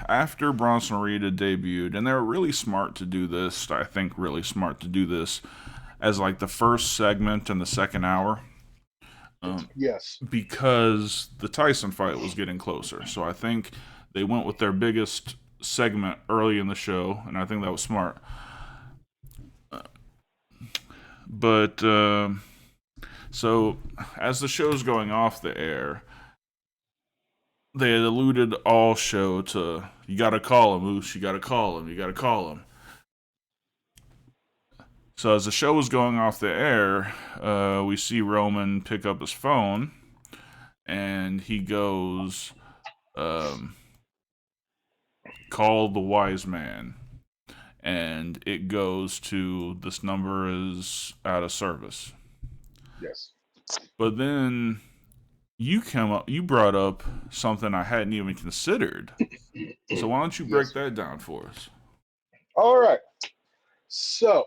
[SPEAKER 1] after Bronson Reed had debuted, and they were really smart to do this. I think really smart to do this as like the first segment in the second hour,
[SPEAKER 3] Yes.
[SPEAKER 1] because the Tyson fight was getting closer. So I think they went with their biggest segment early in the show, and I think that was smart. But so as the show's going off the air, they had alluded all show to you gotta call him, Moose. You gotta call him. You gotta call him. So as the show was going off the air, we see Roman pick up his phone, and he goes, "Call the wise man," and it goes to this number is out of service.
[SPEAKER 3] Yes.
[SPEAKER 1] But then you brought up something I hadn't even considered. So why don't you break
[SPEAKER 3] Yes.
[SPEAKER 1] that down for us?
[SPEAKER 3] All right. So,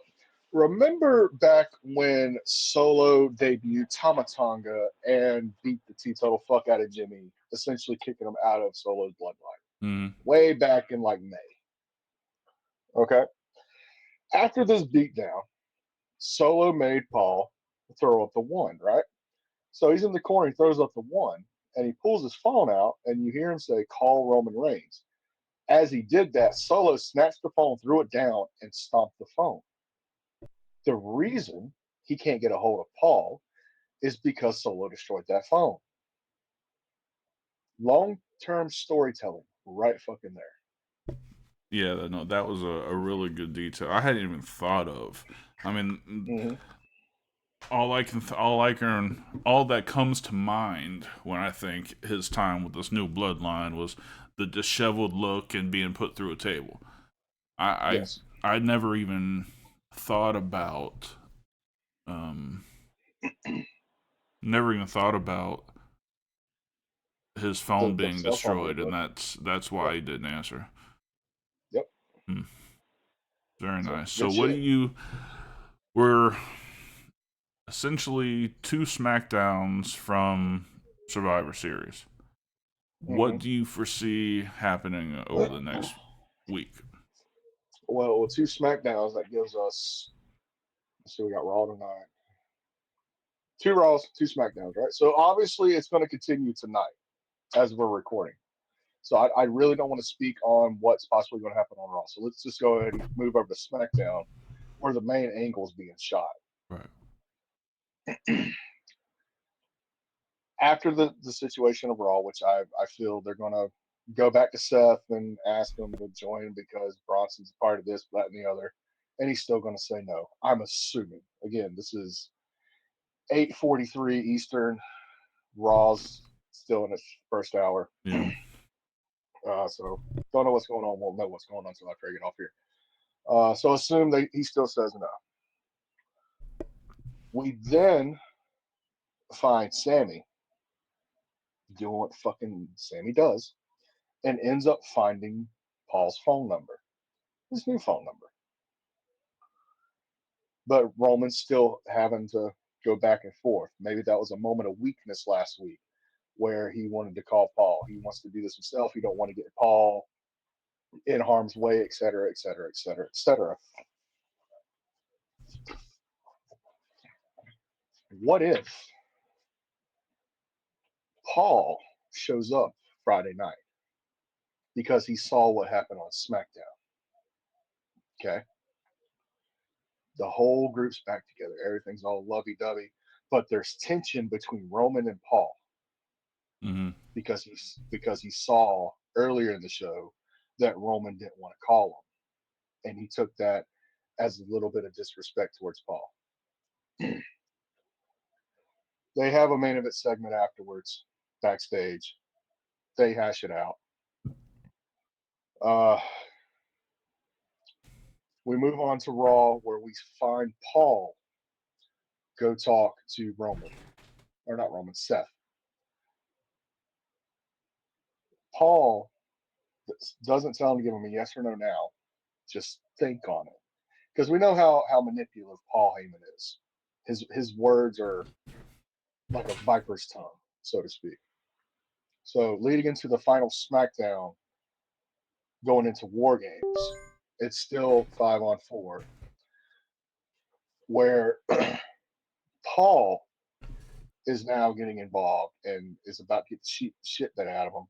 [SPEAKER 3] remember back when Solo debuted Tamatanga and beat the teetotal fuck out of Jimmy, essentially kicking him out of Solo's bloodline,
[SPEAKER 1] Mm,
[SPEAKER 3] way back in like May. Okay. After this beatdown, Solo made Paul throw up the one, right? So he's in the corner, he throws up the one, and he pulls his phone out, and you hear him say, "Call Roman Reigns." As he did that, Solo snatched the phone, threw it down, and stomped the phone. The reason he can't get a hold of Paul is because Solo destroyed that phone. Long term storytelling, right fucking there.
[SPEAKER 1] yeah, no, that was a really good detail. I hadn't even thought of. I mean,
[SPEAKER 3] Mm-hmm.
[SPEAKER 1] all that comes to mind when I think his time with this new bloodline was the disheveled look and being put through a table. I
[SPEAKER 3] Yes.
[SPEAKER 1] I never even thought about um never even thought about his phone
[SPEAKER 3] The
[SPEAKER 1] being
[SPEAKER 3] cell phone
[SPEAKER 1] destroyed, and
[SPEAKER 3] reboot.
[SPEAKER 1] that's
[SPEAKER 3] Yep.
[SPEAKER 1] why he didn't answer.
[SPEAKER 3] Yep.
[SPEAKER 1] Hmm, very
[SPEAKER 3] So
[SPEAKER 1] nice. So
[SPEAKER 3] good
[SPEAKER 1] what do
[SPEAKER 3] shit.
[SPEAKER 1] you? We're essentially two SmackDowns from Survivor Series. What
[SPEAKER 3] Mm-hmm.
[SPEAKER 1] do you foresee happening over the next week?
[SPEAKER 3] Well, with two SmackDowns, that gives us. So we got Raw tonight. Two Raws, two SmackDowns, right? So obviously it's going to continue tonight as we're recording. So I really don't want to speak on what's possibly going to happen on Raw. So let's just go ahead and move over to SmackDown, where the main angle is being shot.
[SPEAKER 1] Right.
[SPEAKER 3] After the situation of Raw, which I feel they're going to go back to Seth and ask him to join because Bronson's a part of this, that, and the other, and he's still going to say no. I'm assuming. Again, this is 8:43 Eastern. Raw's still in its first hour.
[SPEAKER 1] Yeah.
[SPEAKER 3] So don't know what's going on. Won't know what's going on until after I get off here. So assume that he still says no. We then find Sammy doing what fucking Sammy does and ends up finding Paul's phone number, his new phone number. But Roman's still having to go back and forth. Maybe that was a moment of weakness last week where he wanted to call Paul. He wants to do this himself. He don't want to get Paul in harm's way, et cetera, et cetera, et cetera, et cetera. What if Paul shows up Friday night because he saw what happened on SmackDown? Okay. The whole group's back together. Everything's all lovey dovey, but there's tension between Roman and Paul
[SPEAKER 1] Mm-hmm.
[SPEAKER 3] because he saw earlier in the show that Roman didn't want to call him, and he took that as a little bit of disrespect towards Paul. They have a main event segment afterwards, backstage. They hash it out. Uh, we move on to Raw, where we find Paul go talk to Roman, or not Roman, Seth. Paul doesn't tell him to give him a yes or no now. Just think on it, because we know how manipulative Paul Heyman is. His words are like a viper's tongue, so to speak. So leading into the final SmackDown, going into War Games, it's still 5-on-4, where Paul is now getting involved and is about to get the shit that out of him.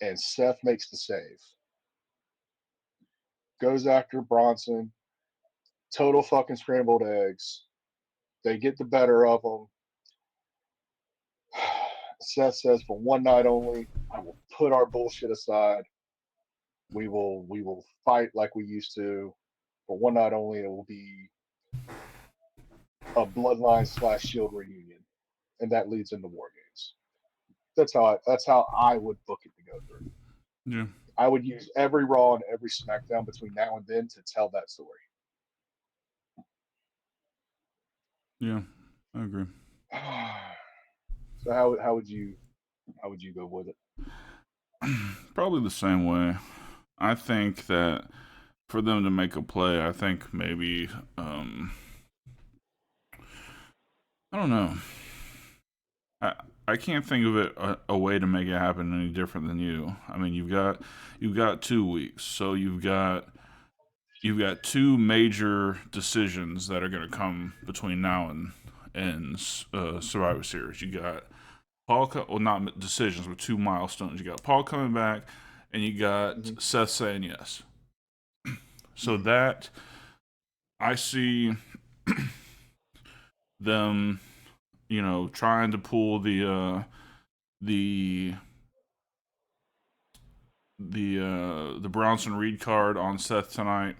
[SPEAKER 3] And Seth makes the save. Goes after Bronson. Total fucking scrambled eggs. They get the better of him. Seth says, "For one night only, I will put our bullshit aside. We will fight like we used to. For one night only, it will be a Bloodline / Shield reunion, and that leads into War Games. That's how I would book it to go through.
[SPEAKER 1] Yeah.
[SPEAKER 3] I would use every Raw and every SmackDown between now and then to tell that story."
[SPEAKER 1] Yeah. I agree.
[SPEAKER 3] So how would you go with it?
[SPEAKER 1] Probably the same way. I think that for them to make a play, I think maybe I don't know. I I can't think of it a way to make it happen any different than you. I mean, you've got 2 weeks, so you've got two major decisions that are going to come between now and Survivor Series. You got Paul, well, not decisions, but two milestones. You got Paul coming back, and you got
[SPEAKER 3] Mm-hmm.
[SPEAKER 1] Seth saying yes. So
[SPEAKER 3] Mm-hmm.
[SPEAKER 1] that I see them, trying to pull the the Bronson Reed card on Seth tonight.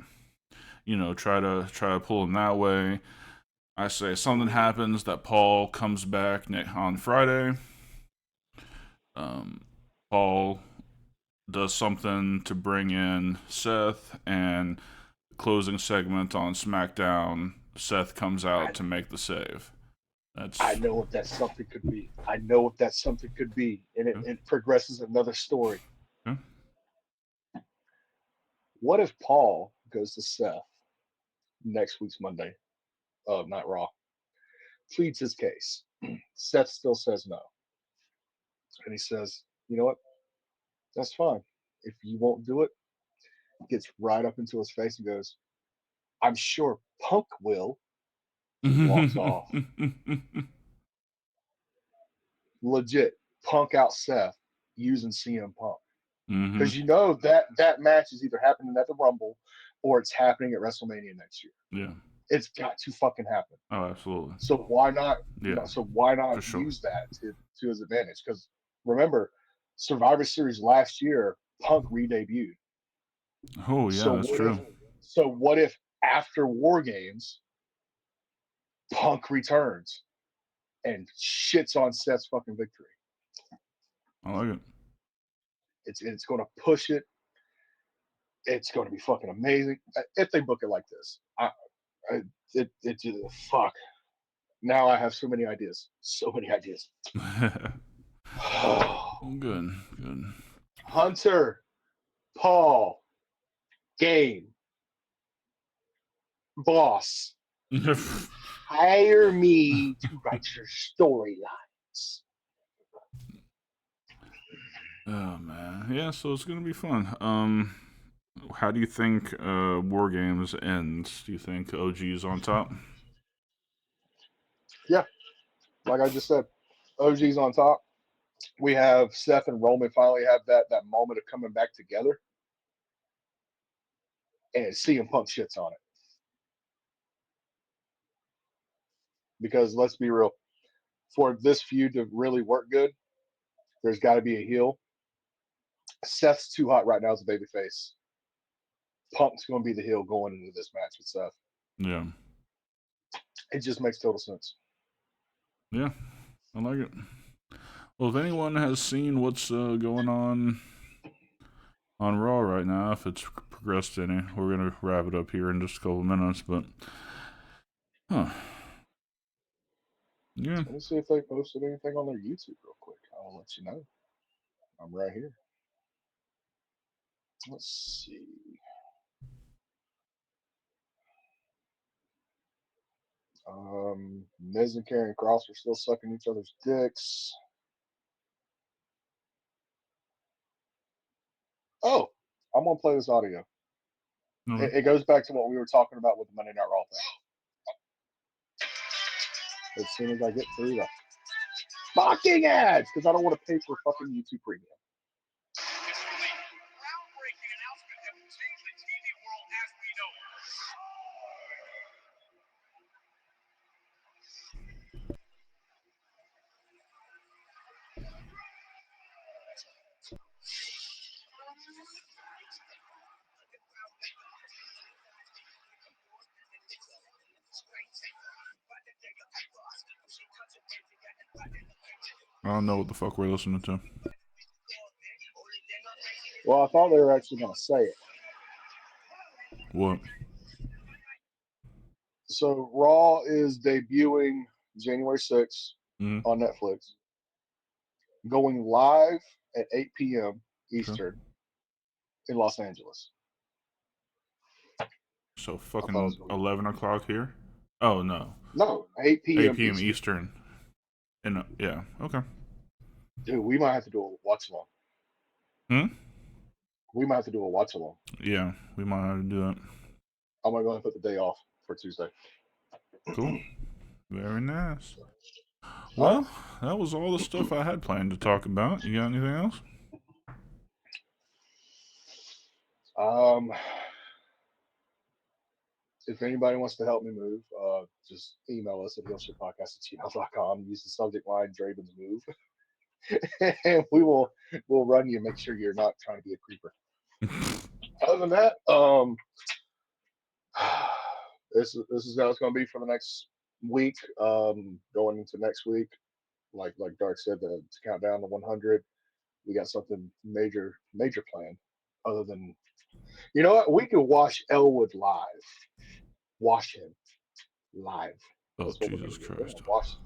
[SPEAKER 1] Try to pull him that way. I say something happens that Paul comes back on Friday. Um, Paul does something to bring in Seth, and closing segment on SmackDown, Seth comes out
[SPEAKER 3] I
[SPEAKER 1] to make the save.
[SPEAKER 3] I
[SPEAKER 1] That's
[SPEAKER 3] know what that something could be. I know what that something could be, and it,
[SPEAKER 1] yeah,
[SPEAKER 3] it progresses another story.
[SPEAKER 1] yeah.
[SPEAKER 3] What if Paul goes to Seth next week's Monday, not Raw, pleads his case? Seth still says no, and he says, "You know what? That's fine. If you won't do it," gets right up into his face and goes, "I'm sure Punk will," and walks off. Legit, Punk out Seth using CM Punk.
[SPEAKER 1] Hmm.
[SPEAKER 3] Because you know that match is either happening at the Rumble or it's happening at WrestleMania next year.
[SPEAKER 1] Yeah.
[SPEAKER 3] It's got to fucking happen.
[SPEAKER 1] Oh, absolutely.
[SPEAKER 3] So why not?
[SPEAKER 1] Yeah,
[SPEAKER 3] So why
[SPEAKER 1] for
[SPEAKER 3] not
[SPEAKER 1] sure.
[SPEAKER 3] use that to his advantage? Because remember, Survivor Series last year, Punk re-debuted.
[SPEAKER 1] Oh, yeah,
[SPEAKER 3] So
[SPEAKER 1] that's
[SPEAKER 3] what if?
[SPEAKER 1] true.
[SPEAKER 3] So what if after War Games, Punk returns and shits on Seth's fucking victory?
[SPEAKER 1] I like it.
[SPEAKER 3] It's going to push it. It's going to be fucking amazing if they book it like this. I fuck. Now I have so many ideas. So many ideas.
[SPEAKER 1] Well, good, good.
[SPEAKER 3] Hunter, Paul, Game, Boss, hire me to write your storylines.
[SPEAKER 1] Oh man, yeah. So it's gonna be fun. How do you think War Games ends? Do you think OG is on top?
[SPEAKER 3] Yeah, like I just said, OG's on top. We have Seth and Roman finally have that moment of coming back together, and CM Punk shits on it. Because let's be real, for this feud to really work good, there's got to be a heel. Seth's too hot right now as a babyface. Punk's going to be the heel going into this match with Seth.
[SPEAKER 1] Yeah,
[SPEAKER 3] It just makes total sense.
[SPEAKER 1] yeah. I like it. Well, if anyone has seen what's going on Raw right now, if it's progressed any, we're gonna wrap it up here in just a couple minutes. But, huh? Yeah.
[SPEAKER 3] Let me see if they posted anything on their YouTube real quick. I'll let you know. I'm right here. Let's see. Miz and Karrion Cross are still sucking each other's dicks. Oh, I'm gonna play this audio.
[SPEAKER 1] No.
[SPEAKER 3] It goes back to what we were talking about with the Monday Night Raw thing. As soon as I get through the fucking ads, because I don't want to pay for fucking YouTube Premium.
[SPEAKER 2] Groundbreaking announcement that will change the TV world as we know it.
[SPEAKER 1] I don't know what the fuck we're listening to.
[SPEAKER 3] Well, I thought they were actually gonna say it.
[SPEAKER 1] What?
[SPEAKER 3] So Raw is debuting January 6th
[SPEAKER 1] Mm-hmm.
[SPEAKER 3] on Netflix, going live at 8 p.m. Eastern
[SPEAKER 1] Okay.
[SPEAKER 3] in Los Angeles.
[SPEAKER 1] So
[SPEAKER 3] I thought it
[SPEAKER 1] fucking
[SPEAKER 3] was gonna be
[SPEAKER 1] 11 o'clock here? Oh, no.
[SPEAKER 3] no 8 p.m.
[SPEAKER 1] 8 p.m.
[SPEAKER 3] Eastern.
[SPEAKER 1] Eastern. And yeah, okay.
[SPEAKER 3] Dude, we might have to do a watch along.
[SPEAKER 1] Hmm?
[SPEAKER 3] We might have to do a watch along.
[SPEAKER 1] Yeah, we might have to do that.
[SPEAKER 3] I'm gonna go ahead and put the day off for Tuesday.
[SPEAKER 1] Cool. Very nice.
[SPEAKER 3] All right.
[SPEAKER 1] Well, that was all the stuff I had planned to talk about. You got anything else?
[SPEAKER 3] If anybody wants to help me move, just email us at heelshitpodcast@gmail.com. Use the subject line Draven's Move. And we'll run you and make sure you're not trying to be a creeper. Other than that, this is how it's going to be for the next week. Going into next week, like Dark said, to count down to 100. We got something major planned. Other than, you know what, we could watch Elwood live. Watch him live.
[SPEAKER 1] Oh,
[SPEAKER 3] That's what we're
[SPEAKER 1] Jesus
[SPEAKER 3] going to do. We're
[SPEAKER 1] Christ.
[SPEAKER 3] gonna watch.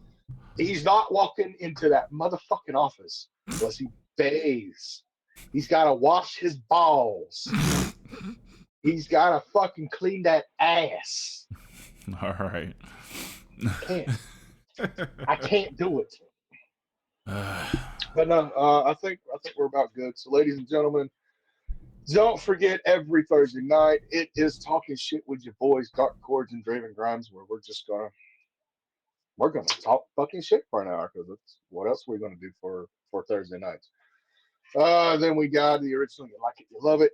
[SPEAKER 3] He's not walking into that motherfucking office unless he bathes. He's got to wash his balls. He's got to fucking clean that ass.
[SPEAKER 1] All right.
[SPEAKER 3] I can't do it. But no, I think we're about good. So, ladies and gentlemen, don't forget every Thursday night it is Talking Shit with your boys, Dark Chords and Draven Grimes, where we're gonna talk fucking shit for an hour, because what else are we gonna do for Thursday nights? Then we got the original You Like It, You Love It.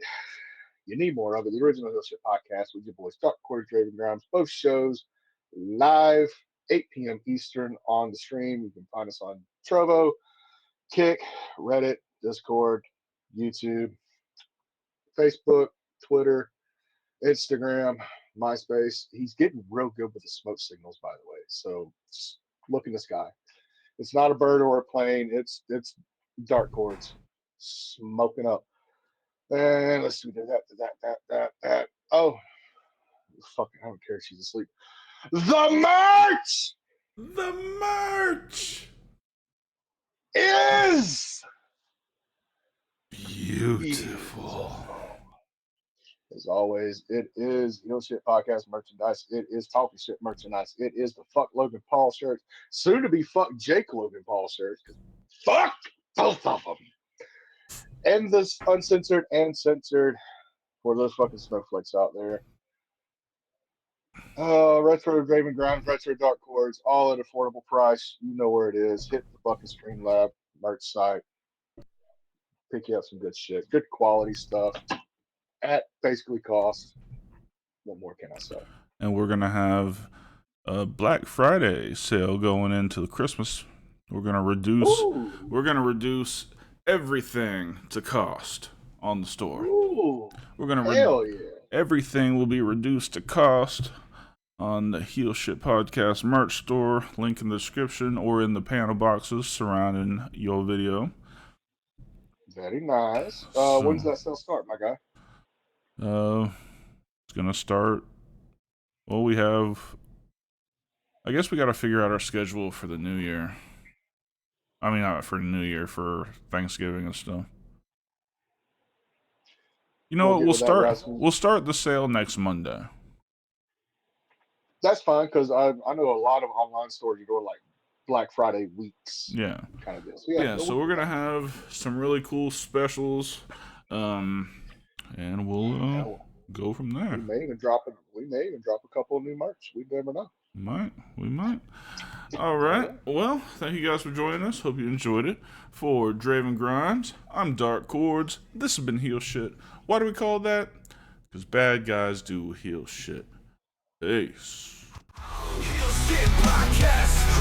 [SPEAKER 3] You need more of it. The original Hill Shit Podcast with your boys, Dark Chords, Draven Grimes. Both shows live 8 p.m. Eastern on the stream. You can find us on Trovo, Kick, Reddit, Discord, YouTube, Facebook, Twitter, Instagram, MySpace. He's getting real good with the smoke signals, by the way. So just look in the sky. It's not a bird or a plane. It's dark chords smoking up. And let's do that. Oh, fucking, I don't care if she's asleep. The merch
[SPEAKER 1] The merch
[SPEAKER 3] is
[SPEAKER 1] beautiful.
[SPEAKER 3] As always, it is Heel Shit Podcast merchandise. It is Talking Shit merchandise. It is the Fuck Logan Paul shirts. Soon to be Fuck Jake Logan Paul shirts. Fuck both of them. And this uncensored and censored for those fucking snowflakes out there. Retro Draven Grimes, Retro Dark Chords, all at affordable price. You know where it is. Hit the fucking Streamlab merch site. Pick you up some good shit. Good quality stuff at basically cost. What more can I say?
[SPEAKER 1] And we're going to have a Black Friday sale going into the Christmas. We're going to reduce everything to cost on the store.
[SPEAKER 3] Ooh,
[SPEAKER 1] We're going to
[SPEAKER 3] hell yeah.
[SPEAKER 1] Everything will be reduced to cost on the Heel Shit Podcast merch store. Link in the description or in the panel boxes surrounding your video.
[SPEAKER 3] Very nice.
[SPEAKER 1] So,
[SPEAKER 3] When's that sale start, my guy?
[SPEAKER 1] it's gonna start. Well, I guess we got to figure out our schedule for the new year. I mean, not for New Year, for Thanksgiving and stuff. You know what?
[SPEAKER 3] We'll
[SPEAKER 1] We'll start the sale next Monday.
[SPEAKER 3] That's fine because I know a lot of online stores are doing like Black Friday weeks
[SPEAKER 1] Yeah.
[SPEAKER 3] kind of deal. So yeah,
[SPEAKER 1] Yeah,
[SPEAKER 3] no,
[SPEAKER 1] so
[SPEAKER 3] we'll
[SPEAKER 1] we're
[SPEAKER 3] do
[SPEAKER 1] gonna
[SPEAKER 3] that.
[SPEAKER 1] have some really cool specials, and we'll
[SPEAKER 3] Hell,
[SPEAKER 1] go from there.
[SPEAKER 3] we may even drop a couple of new merch. We never know.
[SPEAKER 1] We might. All right.
[SPEAKER 3] All
[SPEAKER 1] Well, thank you guys for joining us. Hope you enjoyed it. For Draven Grimes, I'm Dark Chords. This has been Heel Shit. Why do we call it that? Because bad guys do heel shit. Peace.
[SPEAKER 2] Heel Shit Podcast.